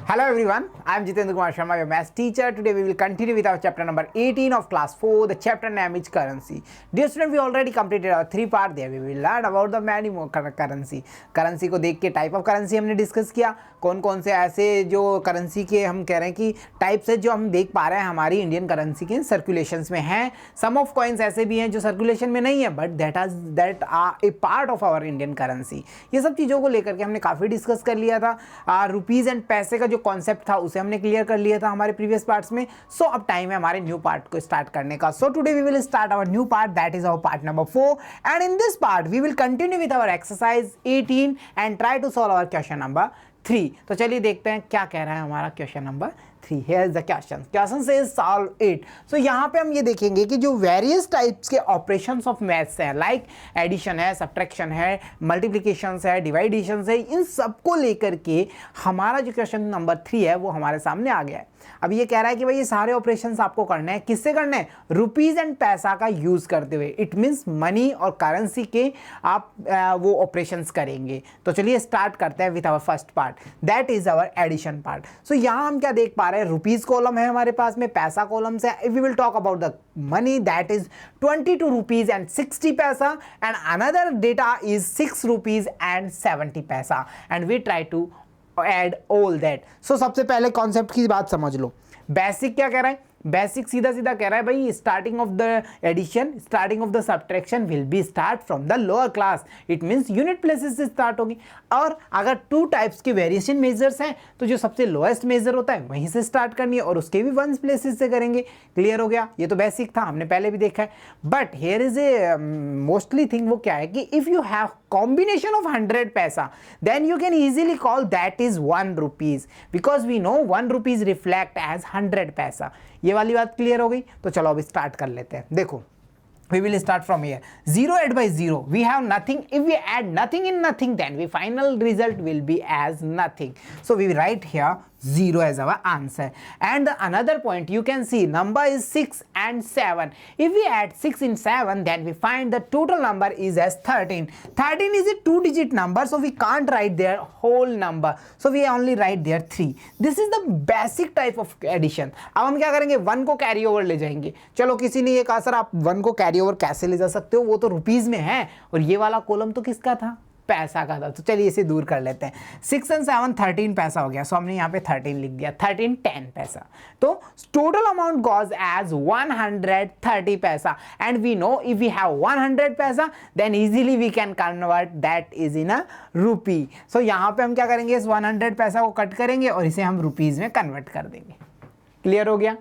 Hello everyone, I am Jitendra Kumar Sharma, your maths teacher. Today we will continue with our chapter number 18 of class 4, the chapter name is currency. Dear student, we already completed our 3 part. There we will learn about the many more currency. Currency को देख के type of currency हमने discuss किया, कौन कौन से ऐसे जो करेंसी के हम कह रहे हैं कि टाइप्स है जो हम देख पा रहे हैं हमारी इंडियन करेंसी के सर्कुलेशंस में हैं. सम ऑफ कॉइन्स ऐसे भी हैं जो सर्कुलेशन में नहीं है but that are a part of our Indian currency. ये सब चीज़ों को लेकर के हमने काफ़ी डिस्कस कर लिया था. रुपीज़ एंड पैसे का जो कॉन्सेप्ट था उसे हमने क्लियर कर लिया था हमारे प्रीवियस पार्ट्स में. सो अब टाइम है हमारे न्यू पार्ट को स्टार्ट करने का. So today we will start our new part, that is our part number 4, and in this part we will continue with our exercise 18 and try to solve our question number 3. तो चलिए देखते हैं क्या कह रहा है हमारा question number 3. Here is the question. Question says solve it. So यहाँ पे हम ये देखेंगे कि जो वेरियस टाइप्स के ऑपरेशंस ऑफ मैथ्स हैं, लाइक एडिशन है, सब्ट्रैक्शन है, मल्टीप्लिकेशंस है, डिवाइडेशंस है, इन सबको लेकर के हमारा जो क्वेश्चन नंबर 3 है वो हमारे सामने आ गया है. अब ये कह रहा है कि भाई ये सारे ऑपरेशंस आपको करने हैं. किससे करने हैं? रुपीज एंड पैसा का यूज करते हुए. इट मींस मनी और करेंसी के आप वो ऑपरेशंस करेंगे. तो चलिए स्टार्ट करते हैं with our first part, that is our addition part. So यहाँ हम क्या देख पा रहे हैं, रुपीज कॉलम है हमारे पास में, पैसा कॉलम से. We will talk about the money, that is 22 rupees and 60 paisa, and another data is 6 rupees and 70 paisa, and we try to add all that. So सबसे पहले कॉन्सेप्ट की बात समझ लो. बेसिक क्या कह रहा है? बेसिक सीधा सीधा कह रहा है भाई starting of the addition, starting of the subtraction will be start from the lower class. It means unit places से स्टार्ट होगी. और अगर 2 टाइप्स के वेरिएशन मेजर्स हैं तो जो सबसे लोएस्ट मेजर होता है वहीं से स्टार्ट करनी है और उसके भी 1 प्लेसेस से करेंगे. क्लियर हो गया? ये तो बेसिक था, हमने पहले भी देखा है. But here is a mostly thing. वो क्या है कि if you have combination of 100 paisa, then you can easily call that is 1 rupees, because we know 1 rupees reflect as 100 paisa. ये वाली बात क्लियर हो गई. तो चलो अब स्टार्ट कर लेते हैं. देखो, we will start from here. 0 add by 0, we have nothing. If we add nothing in nothing, then the final result will be as nothing. So we write here 0 as our answer. And the another point you can see, number is 6 and 7. If we add 6 in 7, then we find the total number is as 13. 13 is a 2-digit number, so we can't write their whole number. So we only write there 3. This is the basic type of addition. अब हम क्या करेंगे, 1 को carry over ले जाएंगे. चलो किसी ने ये कहा सर आप 1 को कैरी ओवर कैसे ले जा सकते हो, वो तो रुपीज में है और ये वाला कॉलम तो किसका था? पैसा का था. तो चलिए इसे दूर कर लेते हैं. 6 and 7 13 पैसा हो गया. सो हमने यहाँ पे 13 लिख दिया. 13 10 पैसा. तो total amount goes as 130 paisa. And we know if we have 100 paisa then easily we can convert that is in a rupee. So यहाँ पे हम क्या करेंगे, इस 100 पैसा को कट करेंगे और इसे हम रुपीज में कन्वर्ट कर देंगे. क्लियर हो गया?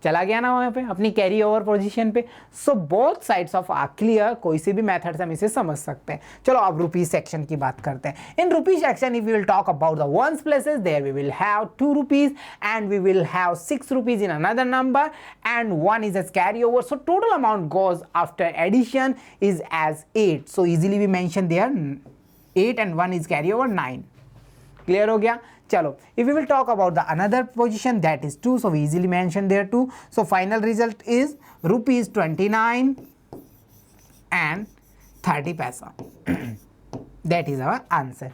चला गया ना वहाँ पे अपनी कैरी ओवर पोजीशन पे. So both sides of are clear. कोई से भी मेथड से हम इसे समझ सकते हैं. चलो अब रुपीज सेक्शन की बात करते हैं. In rupees section if we will talk about the ones places, there we will have 2 rupees and we will have 6 rupees in another number and 1 is as carry over. So total amount goes after addition is as 8. So easily we mention there 8 and 1 is carry over 9. Clear हो गया? चलो if we will talk about the another position, that is 2, so we easily mention there 2. So final result is rupees 29 and 30 paisa. That is our answer.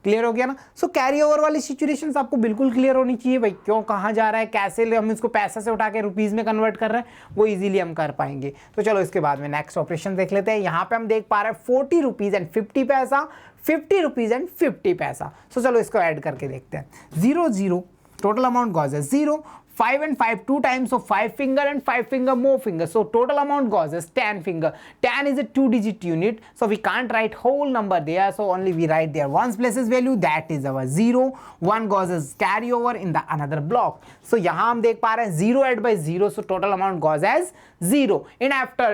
Clear हो गया ना? सो carry over वाली situations आपको बिल्कुल clear होनी चाहिए भाई. क्यों, कहाँ जा रहा है, कैसे हम इसको पैसा से उठा के रुपीज़ में कन्वर्ट कर रहे हैं, वो इजीली हम कर पाएंगे. तो चलो इसके बाद में नेक्स्ट ऑपरेशन देख लेते हैं. यहाँ पे हम देख पा रहे हैं 40 रुपीज़ एंड 50 पैसा, 50 रुपीज़ एंड 50 पैसा. सो चलो इसको ऐड करके देखते हैं. 0 0 टोटल अमाउंट गोज है 0. 5 and 5 2 times, so 5 finger and 5 finger more fingers, so total amount goes as 10 finger. 10 is a 2-digit unit, so we can't write whole number there, so only we write there ones places value, that is our 0. 1 goes as carry over in the another block. So यहाँ हम देख पा रहे हैं 0 add by 0, so total amount goes as 0. And after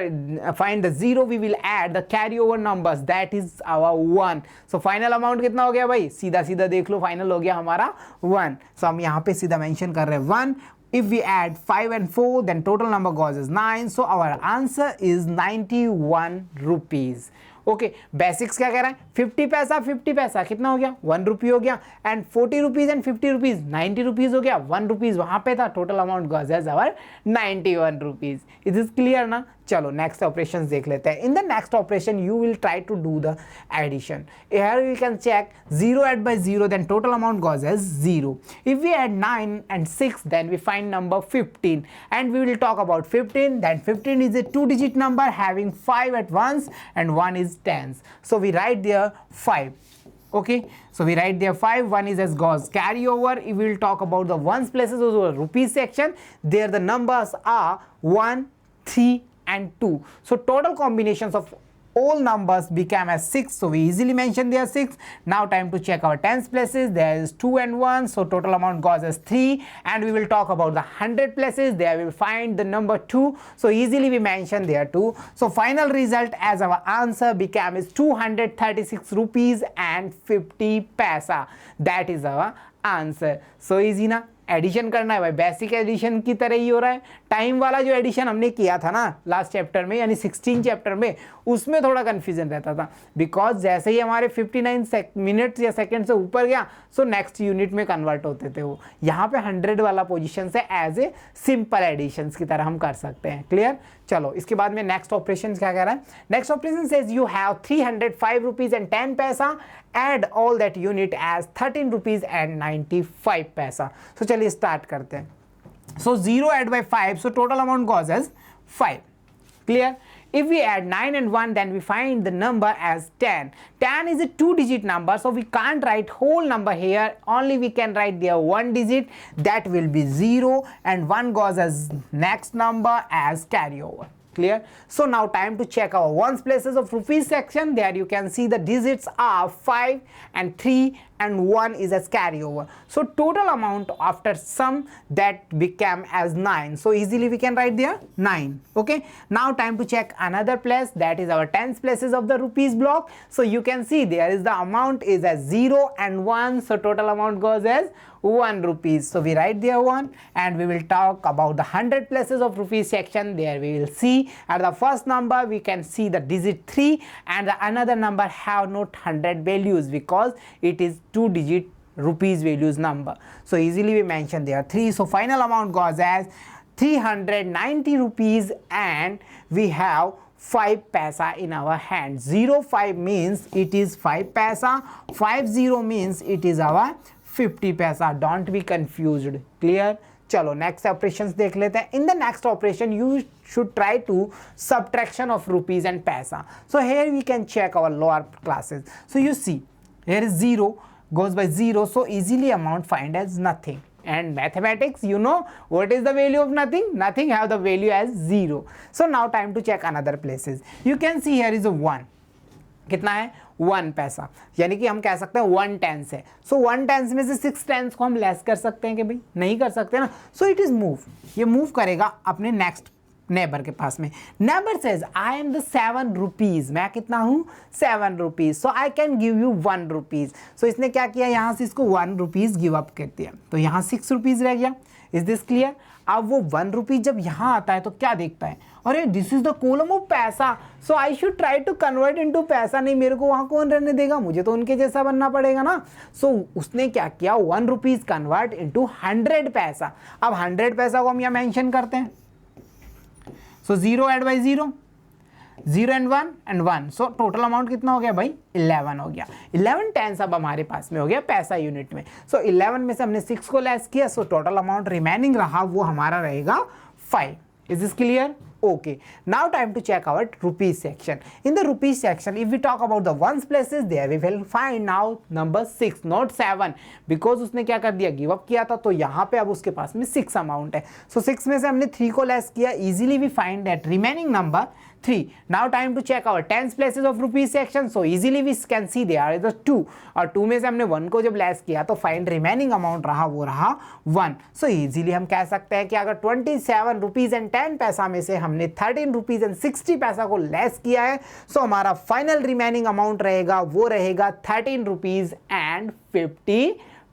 find the 0, we will add the carry over numbers, that is our 1. So final amount कितना हो गया भाई? सीधा सीधा देख लो, final हो गया हमारा 1. So हम यहाँ पे सीधा मेंशन कर रहे हैं 1. If we add 5 and 4, then total number goes as 9. So our answer is 91 rupees. Okay, basics क्या कह रहा है? 50 पैसा 50 पैसा कितना हो गया? 1 रुपी हो गया. And 40 rupees and 50 rupees 90 rupees हो गया. 1 रुपीज वहां पे था. Total amount goes as our 91 rupees. It is clear ना? चलो नेक्स्ट ऑपरेशन देख लेते हैं. In the next operation you will try to do the addition. Here we can check 0 add by 0, then total amount goes as 0. If we add 9 and 6, then we find number 15, and we will talk about 15. Then 15 is a 2-digit number having 5 at once and 1 is tens. So we write there 5. Okay, so we write there 5. 1 is as goes carryover. If we will talk about the ones places of the rupees section, there the numbers are 1, 3 and 2. So total combinations of all numbers became as 6, so we easily mention there 6. Now time to check our tens places. There is 2 and 1, so total amount goes as 3. And we will talk about the 100 places. There we will find the number 2, so easily we mention there 2. So final result as our answer became is 236 rupees and 50 paisa. That is our answer. So easy ना. Addition करना है भाई, basic addition की तरह ही हो रहा है. Time वाला जो एडिशन हमने किया था ना लास्ट चैप्टर में, यानी 16 चैप्टर में, उसमें थोड़ा कन्फ्यूजन रहता था, बिकॉज जैसे ही हमारे 59 मिनट्स या सेकंड से ऊपर गया, सो नेक्स्ट यूनिट में कन्वर्ट होते थे वो. यहाँ पे 100 वाला पोजीशन से एज ए सिंपल एडिशंस की तरह हम कर सकते हैं. क्लियर. चलो इसके बाद में नेक्स्ट ऑपरेशन क्या कह रहा है. Next operation says you have 305 rupees and 10 पैसा, add all that unit as 13 rupees and 95 paisa. So चलिए start करते हैं. So 0 add by 5, so total amount goes as 5. Clear. If we add 9 and 1, then we find the number as 10. 10 is a 2-digit number, so we can't write whole number here. Only we can write there 1 digit, that will be 0, and 1 goes as next number as carryover. Clear. So now time to check our ones places of rupees section. There you can see the digits are 5 and 3 and 1 is as carryover. So total amount after sum that became as 9. So easily we can write there 9. Okay. Now time to check another place, that is our tens places of the rupees block. So you can see there is the amount is as 0 and 1. So total amount goes as 1 rupees. So we write there 1, and we will talk about the 100 places of rupees section. There we will see at the first number we can see the digit 3, and the another number have not 100 values because it is 2-digit rupees values number. So easily we mention there 3. So final amount goes as 390 rupees, and we have 5 paisa in our hand. 05 means it is 5 paisa. 50 means it is our 50 paisa. Don't be confused. Clear. चलो next operations देख लेते हैं. In the next operation you should try to subtraction of rupees and paisa. So here we can check our lower classes. So you see here is 0 goes by 0, so easily amount find as nothing. And mathematics, you know what is the value of nothing? Nothing have the value as 0. So now time to check another places. You can see here is a 1. कितना है 1 पैसा, यानी कि हम कह सकते हैं 1 tense है. सो 1 टेंस में से 6 टेंस को हम लेस कर सकते हैं कि भाई नहीं कर सकते ना. सो इट इज मूव, ये मूव करेगा अपने नेक्स्ट नेबर के पास में. Neighbor says I am the 7 rupees, मैं कितना हूँ 7 rupees. So I can give you 1 rupees. So इसने क्या किया, यहाँ से इसको 1 रुपीज गिव अप कर दिया, तो यहाँ 6 रुपीज रह गया. Is this clear. अब वो 1 रुपीज जब यहाँ आता है तो क्या देखता है, अरे this is the column of paisa, so I should try to convert into paisa. नहीं, मेरे को वहाँ कौन रहने देगा, मुझे तो उनके जैसा बनना पड़ेगा ना. सो उसने क्या किया, 1 रुपीज कन्वर्ट इनटू 100 पैसा. अब 100 पैसा को हम यहाँ मेंशन करते हैं. सो 0 add by 0, 0 and 1 and 1. So total amount कितना हो गया भाई 11 हो गया. 11 टेंस अब हमारे पास में हो गया पैसा यूनिट में. सो 11 में से हमने 6 को लेस किया, सो टोटल अमाउंट रिमेनिंग रहा वो हमारा रहेगा 5. Is this clear. Okay, now time to check our rupees section. In the rupees section, if we talk about the ones places, there we will find now number 6, not 7, because उसने क्या कर दिया, give up किया था, तो यहाँ पे अब उसके पास में 6 अमाउंट है. So 6 में से हमने 3 को लेस किया. Easily we find that remaining number 3. Now time to check our tens places of rupees section. So easily we can see there is the 2, और 2 में से हमने 1 को जब लेस किया तो फाइंड रिमेनिंग अमाउंट रहा वो रहा 1. सो इजीली हम कह सकते हैं कि अगर 27 रुपीज एंड 10 पैसा में से हमने 13 रुपीज एंड 60 पैसा को लेस किया है, सो हमारा फाइनल रिमेनिंग अमाउंट रहेगा वो रहेगा 13 rupees and 50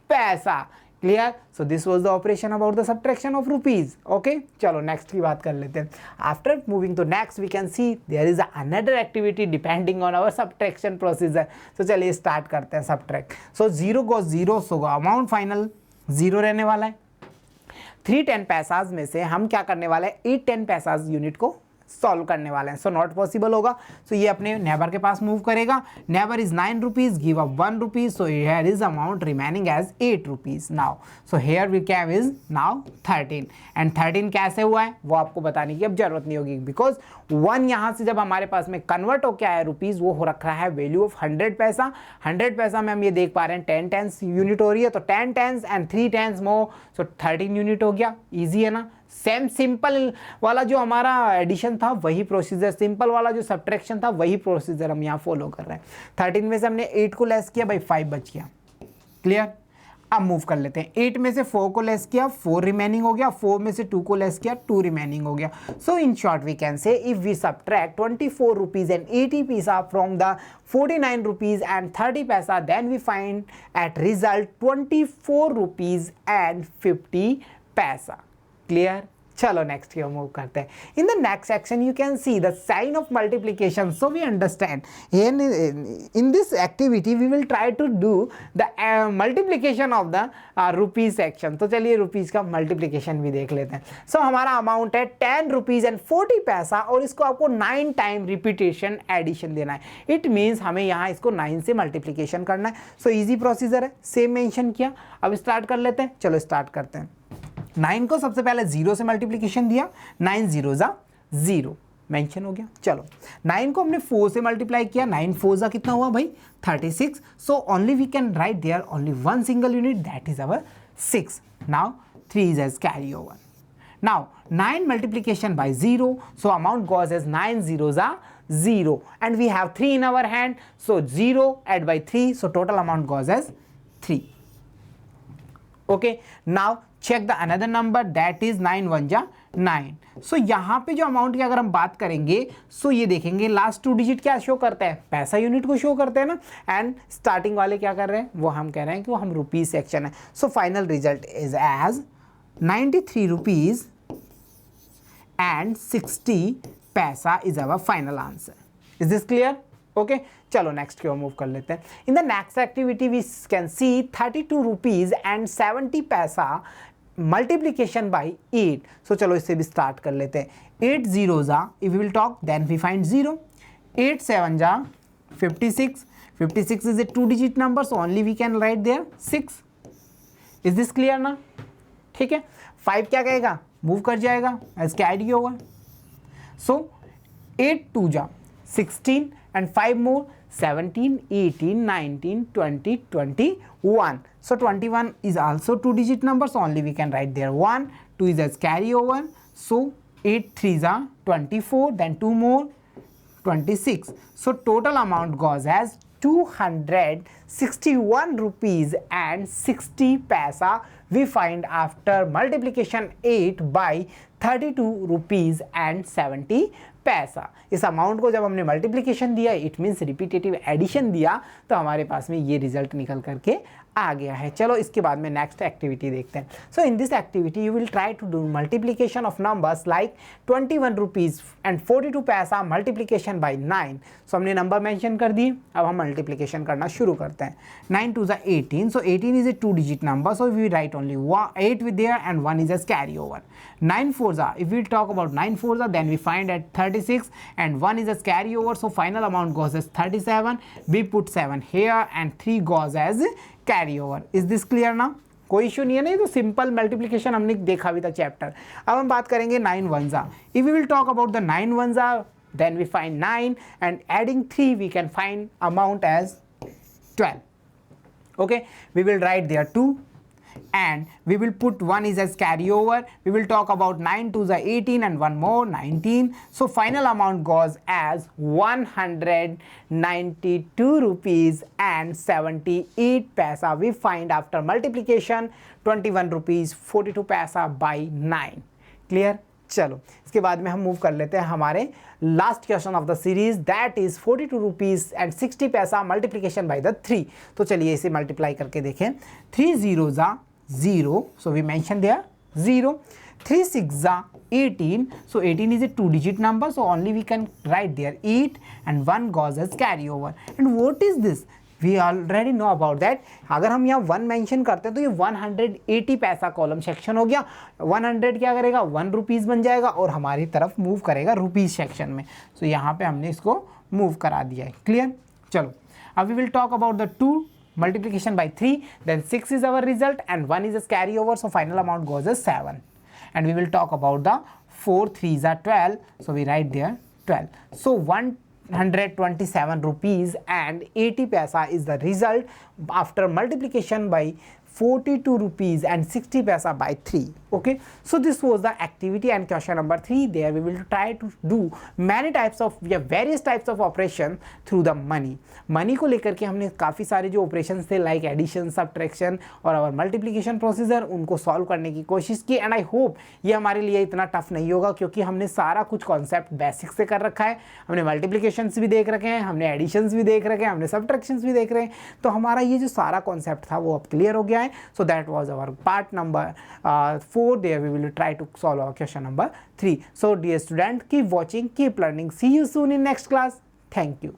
paisa. Clear. So this was the operation about the subtraction of rupees. Okay, चलो नेक्स्ट की बात कर लेते हैं. After moving to next we can see there is another activity depending on our subtraction procedure. तो चलिए start करते हैं subtract. So 0 goes 0, so amount final 0 रहने वाला है. 3 10 पैसाज में से हम क्या करने वाले हैं, 8 10 पैसाज यूनिट को सॉल्व करने वाले हैं, सो नॉट पॉसिबल होगा। सो ये अपने नेबर के पास मूव करेगा, neighbor is 9 rupees, give up 1 rupees, so here is amount remaining as 8 rupees now. So here we have is now 13 and 13 कैसे हुआ है वो आपको बताने की अब जरूरत नहीं होगी, बिकॉज 1 यहाँ से जब हमारे पास में कन्वर्ट हो क्या है रुपीज, वो हो रखा है वैल्यू ऑफ 100 पैसा। 100 पैसा में हम ये देख पा रहे हैं 10 टेंस यूनिट हो रही है, तो 10 tens and 3 tens more, so 13 unit हो गया। ईजी है ना। सेम सिंपल वाला जो हमारा एडिशन था वही प्रोसीजर, सिंपल वाला जो सब्ट्रैक्शन था वही प्रोसीजर हम यहाँ फॉलो कर रहे हैं। 13 में से हमने 8 को लेस किया भाई, 5 बच गया। क्लियर। अब मूव कर लेते हैं, 8 में से 4 को लेस किया, 4 रिमेनिंग हो गया, 4 में से 2 को लेस किया, 2 रिमेनिंग हो गया। So in short we can say if we subtract 24 rupees and 80 paisa from the 49 rupees and 30 paisa, then we find at result 24 rupees and 50 paisa. Clear. चलो नेक्स्ट की ओर मूव करते हैं। In the next section you can see the sign of multiplication, so we understand in this activity we will try to do the multiplication of the rupees section. तो चलिए rupees का multiplication भी देख लेते हैं। सो हमारा अमाउंट है 10 rupees and 40 पैसा और इसको आपको 9 टाइम रिपीटेशन एडिशन देना है। इट मीन्स हमें यहाँ इसको 9 से मल्टीप्लिकेशन करना है। सो ईजी प्रोसीजर है, सेम मेंशन किया। अब स्टार्ट कर लेते हैं, चलो स्टार्ट करते हैं। 9 को सबसे पहले 0 से मल्टीप्लिकेशन दिया, 9 0 जा 0 मेंशन हो गया। चलो 9 को हमने 4 से मल्टीप्लाई किया, 9 4 जा कितना हुआ भाई 36। So only we can write there only 1 single unit, that is our 6। Now 3 is as carry over. Now 9 multiplication by 0, so amount goes as 9 zeros are 0 and we have 3 in our hand, so 0 add by 3, so total amount goes as 3. Okay, now check the another number, that is 9 1 जा 9. सो यहाँ पे जो amount की अगर हम बात करेंगे सो ये देखेंगे लास्ट 2 डिजिट क्या शो करता है, पैसा यूनिट को शो करते हैं ना, एंड स्टार्टिंग वाले क्या कर रहे हैं वो हम कह रहे हैं कि वो हम रुपीज सेक्शन है। So final result is as 93 rupees and 60 paisa is our final answer. Is this clear? Okay, चलो नेक्स्ट की ओर मूव कर लेते हैं। In the next activity we can see 32 rupees and 70 paisa multiplication by 8। सो चलो इससे भी स्टार्ट कर लेते हैं। 8 0 जा, if we will talk then we find 0। 8 7 जा 56, 56 is a 2 digit number, so only we can write there 6। Is this clear ना? ठीक है। 5 क्या कहेगा, मूव कर जाएगा एज कैरी होगा। सो 8 2 जा 16 and 5 more 17 18 19 20 21. So 21 is also 2 digit number, so only we can write there 1. 2 is as carry over, so 8 3s are 24, then 2 more 26. So total amount goes as 261 rupees and 60 paisa we find after multiplication 8 by 32 rupees and 70 पैसा। इस amount को जब हमने multiplication दिया, it means repetitive addition दिया, तो हमारे पास में ये रिजल्ट निकल करके आ गया है। चलो इसके बाद में नेक्स्ट एक्टिविटी देखते हैं। So in this activity you will try to do multiplication of numbers like 21 rupees and 42 paisa multiplication by 9। सो हमने नंबर मेंशन कर दिए, अब हम मल्टीप्लिकेशन करना शुरू करते हैं। 9 2 जा 18, so 18 is a 2 digit number, so we write only 8 with there and 1 is as carry over. 9 4 जा, if we talk about 9 4 जा, then we find at 36 and 1 is as carry over, so final amount goes as 37. We put 7 here and 3 goes as carry over. Is this clear now? कोई issue नहीं है ना, ये तो simple multiplication हमने देखा भी था चैप्टर। अब हम बात करेंगे 9 1 जा। If we will talk about the 9 1 जा, then we find 9 and adding 3 we can find amount as 12. Okay, we will write there 2. And we will put 1 is as carry over. We will talk about 9 2 is 18 and 1 more 19. So final amount goes as 192 rupees and 78 paisa we find after multiplication 21 rupees 42 paisa by 9. Clear? चलो इसके बाद में हम move कर लेते हैं हमारे last question of the series, that is 42 rupees and 60 पैसा मल्टीप्लिकेशन बाय द 3। तो चलिए इसे मल्टीप्लाई करके देखें। 3 0 जा 0, सो वी मेंशन देयर 0। 3 6 जा 18, so 18 is a 2 digit number, so only we can write there 8 and 1 goes as carry over. And what is this? We already know about that. अगर हम यहाँ 1 मेंशन करते हैं तो ये 180 पैसा कॉलम सेक्शन हो गया, 100 क्या करेगा 1 रुपीज़ बन जाएगा और हमारी तरफ मूव करेगा रुपीज़ सेक्शन में। सो यहाँ पे हमने इसको मूव करा दिया है। क्लियर? चलो अब we will talk about the 2 multiplication by 3, then 6 is our result and 1 is a carryover, so final amount goes as 7. And we will talk about the 4 3s are 12, so we write there 12. So 127 rupees and 80 paisa is the result after multiplication by 42 rupees and 60 paisa by 3. Okay, so this was the activity and question number 3. There we will try to do many types of various types of operation through the money. Money को लेकर के हमने काफ़ी सारे जो operations थे like addition, subtraction और और मल्टीप्लिकेशन प्रोसीजर उनको सॉल्व करने की कोशिश की। एंड आई होप ये हमारे लिए इतना टफ नहीं होगा क्योंकि हमने सारा कुछ कॉन्सेप्ट बेसिक से कर रखा है। हमने मल्टीप्लिकेशंस भी देख रखे हैं, हमने एडिशंस भी देख रखे हैं, हमने सब्ट्रैक्शंस भी देख रहे हैं, तो हमारा ये जो सारा कॉन्सेप्ट था वो अब क्लियर हो गया है। So that was our part number 4. There we will try to solve our question number 3. So dear student, keep watching, keep learning. See you soon in next class. Thank you.